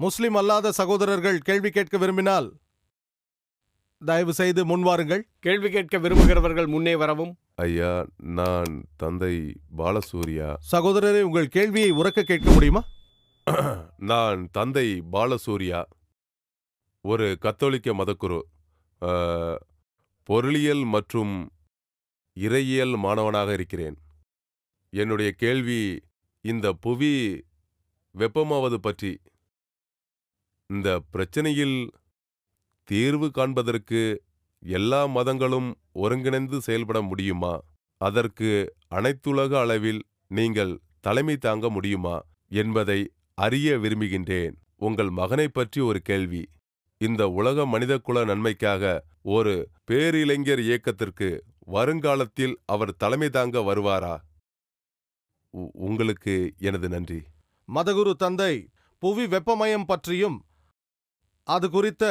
முஸ்லிம் அல்லாத சகோதரர்கள் கேள்வி கேட்க விரும்பினால் தயவு செய்து முன்வாருங்கள். கேள்வி கேட்க விரும்புகிறவர்கள் முன்னே வரவும். ஐயா, நான் தந்தை பாலசூர்யா. சகோதரரே, உங்கள் கேள்வியை உரக்க கேட்க முடியுமா? நான் தந்தை பாலசூர்யா, ஒரு கத்தோலிக்க மதக்குரு, பொருளியல் மற்றும் இறையியல் மாணவனாக இருக்கிறேன். என்னுடைய கேள்வி இந்த புவி வெப்பமாவது பற்றி. இந்த பிரச்சனையில் தீர்வு காண்பதற்கு எல்லா மதங்களும் ஒருங்கிணைந்து செயல்பட முடியுமா? அதற்கு அனைத்துலக அளவில் நீங்கள் தலைமை தாங்க முடியுமா என்பதை அறிய விரும்புகின்றேன். உங்கள் மகனை பற்றி ஒரு கேள்வி. இந்த உலக மனிதகுல நன்மைக்காக ஒரு பேரிளைஞர் இயக்கத்திற்கு வருங்காலத்தில் அவர் தலைமை தாங்க வருவாரா? உங்களுக்கு எனது நன்றி. மதகுரு தந்தை புவி வெப்பமயம் பற்றியும் அது குறித்த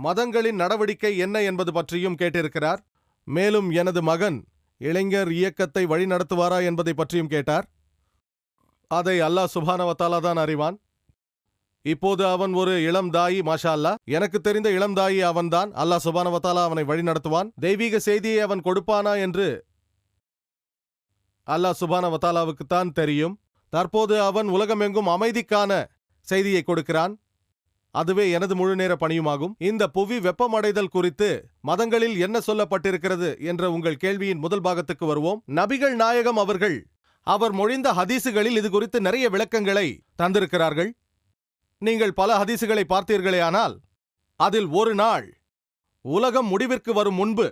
மதங்களின் நடவடிக்கை என்ன என்பது பற்றியும் கேட்டிருக்கிறார். மேலும் எனது மகன் இளைஞர் இயக்கத்தை வழிநடத்துவாரா என்பதை பற்றியும் கேட்டார். அதை அல்லாஹ் சுப்ஹானஹு வ தஆலா தான் அறிவான். இப்போது அவன் ஒரு இளம் தாயி. மாஷா அல்லாஹ், எனக்கு தெரிந்த இளம் தாயி அவன்தான். அல்லாஹ் சுப்ஹானஹு வ தஆலா அவனை வழிநடத்துவான். தெய்வீக செய்தியை அவன் கொடுப்பானா என்று அல்லாஹ் சுப்ஹானஹு வ தஆலாவுக்குத்தான் தெரியும். தற்போது அவன் உலகமெங்கும் அமைதிக்கான செய்தியை கொடுக்கிறான். அதுவே எனது முழு நேர பணியுமாகும். இந்த புவி வெப்பமடைதல் குறித்து மதங்களில் என்ன சொல்லப்பட்டிருக்கிறது என்ற உங்கள் கேள்வியின் முதல் பாகத்துக்கு வருவோம். நபிகள் நாயகம் அவர்கள் அவர் மொழிந்த ஹதீசுகளில் இது குறித்து நிறைய விளக்கங்களை தந்திருக்கிறார்கள். நீங்கள் பல ஹதீசுகளை பார்த்தீர்களேயானால் அதில் ஒரு நாள் உலகம் முடிவிற்கு வரும் முன்பு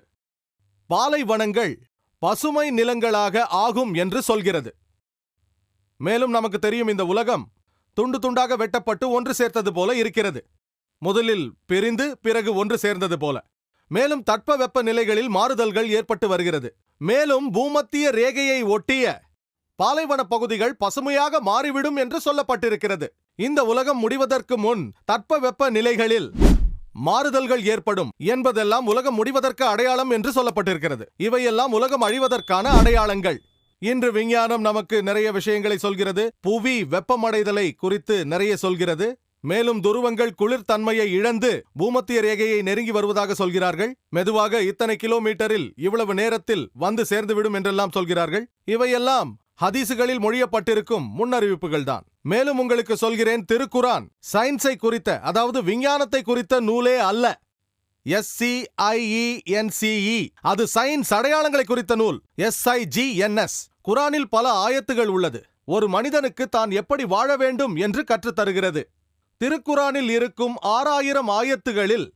பாலைவனங்கள் பசுமை நிலங்களாக ஆகும் என்று சொல்கிறது. மேலும் நமக்கு தெரியும், இந்த உலகம் துண்டு துண்டாக வெட்டப்பட்டு ஒன்று சேர்த்தது போல இருக்கிறது. முதலில் பிரிந்து பிறகு ஒன்று சேர்ந்தது போல. மேலும் தட்பவெப்ப நிலைகளில் மாறுதல்கள் ஏற்பட்டு வருகிறது. மேலும் பூமத்திய ரேகையை ஒட்டிய பாலைவன பகுதிகள் பசுமையாக மாறிவிடும் என்று சொல்லப்பட்டிருக்கிறது. இந்த உலகம் முடிவதற்கு முன் தட்பவெப்ப நிலைகளில் மாறுதல்கள் ஏற்படும் என்பதெல்லாம் உலகம் முடிவதற்கு அடையாளம் என்று சொல்லப்பட்டிருக்கிறது. இவையெல்லாம் உலகம் அழிவதற்கான அடையாளங்கள். இன்று விஞ்ஞானம் நமக்கு நிறைய விஷயங்களை சொல்கிறது. புவி வெப்பமடைதலை குறித்து நிறைய சொல்கிறது. மேலும் துருவங்கள் குளிர்தன்மையை இழந்து பூமத்திய ரேகையை நெருங்கி வருவதாக சொல்கிறார்கள். மெதுவாக இத்தனை கிலோமீட்டரில் இவ்வளவு நேரத்தில் வந்து சேர்ந்துவிடும் என்றெல்லாம் சொல்கிறார்கள். இவையெல்லாம் ஹதீசுகளில் மொழியப்பட்டிருக்கும் முன்னறிவிப்புகள் தான். மேலும் உங்களுக்கு சொல்கிறேன், திருக்குரான் சயின்ஸை குறித்த, அதாவது விஞ்ஞானத்தை குறித்த நூலே அல்ல. SCIENCE அது சயின்ஸ் அடையாளங்களை குறித்த நூல். SIGNS. குரானில் பல ஆயத்துகள் உள்ளது. ஒரு மனிதனுக்கு தான் எப்படி வாழ வேண்டும் என்று கற்றுத்தருகிறது. திருக்குரானில் இருக்கும் 6000 ஆயத்துகளில்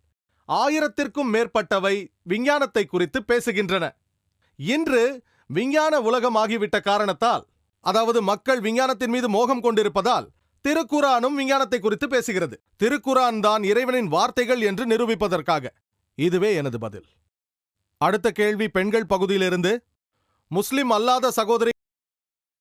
1000த்திற்கும் மேற்பட்டவை விஞ்ஞானத்தை குறித்து பேசுகின்றன. இன்று விஞ்ஞான உலகம் ஆகிவிட்ட காரணத்தால், அதாவது மக்கள் விஞ்ஞானத்தின் மீது மோகம் கொண்டிருப்பதால், திருக்குரானும் விஞ்ஞானத்தை குறித்து பேசுகிறது. திருக்குரான் தான் இறைவனின் வார்த்தைகள் என்று நிரூபிப்பதற்காக. இதுவே எனது பதில். அடுத்த கேள்வி பெண்கள் பகுதியிலிருந்து. முஸ்லிம் அல்லாத சகோதரி